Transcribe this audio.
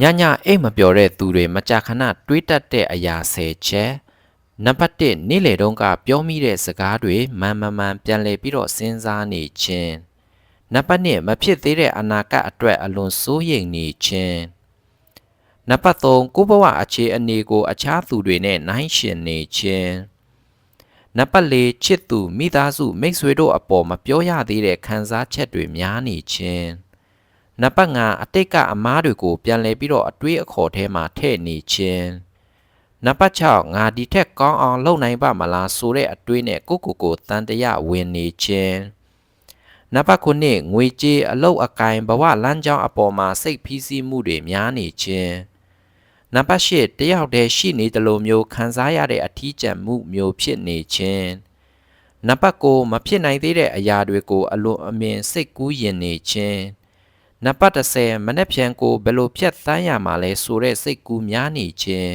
ညအိမ်မပြောတဲ့သူတွေမကြာခဏတွေးတတ်တဲ့အရာ10ချက်နံပါတ်1နေ့လေတုန်းကပြောမိတဲ့စကားတွေမှန်ပြန်လည်ပြီးတော့စဉ်းစားနေခြင်းနံပါတ်2မဖြစ်သေးတဲ့အနာဂတ်အတွက်အလွန်စိုးရိမ်နေခြင်းနံပါတ်3ကိုဘဝအခြေအနေကိုအခြားသူတွေနဲ့နှိုင်းယှဉ်နေခြင်းနံပါတ်4ချစ်သူမိသားစုမိတ်ဆွေတို့အပေါ်မပြောရသေးတဲ့ခံစားချက်တွေများနေခြင်းနံပါတ်5အတိတ်ကအမားတွေကိုပြန်လည်ပြီးတော့အတွေးအခေါ်ထဲမှာထည့်နေခြင်းနံပါတ်6ငါဒီထက်ကောင်းအောင်လုပ်နိုင်ပါမလားဆိုတဲ့အတွေးနဲ့ကိုတန်တရာဝင်နေခြင်းနံပါတ်9ငွေကြေးအလုပ်အကိုင်ဘဝလမ်းကြောင်းအပေါ်မှာစိတ်ဖိစီးမှုတွေများနေခြင်းနံပါတ်10တယောက်တည်းရှိနေတယ်လို့မျိုးခံစားရတဲ့အထီးကျန်မှုမျိုးဖြစ်နေခြင်းနံပါတ်9မဖြစ်နိုင်သေးတဲ့အရာတွေကိုအလွန်အမြင်စိတ်ကူးယဉ်နေခြင်းနံပါတ်10မနှက်ဖြန်ကိုဘယ်လိုဖြတ်သန်းရမှာလဲဆိုတဲ့စိတ်ကူးများနေခြင်း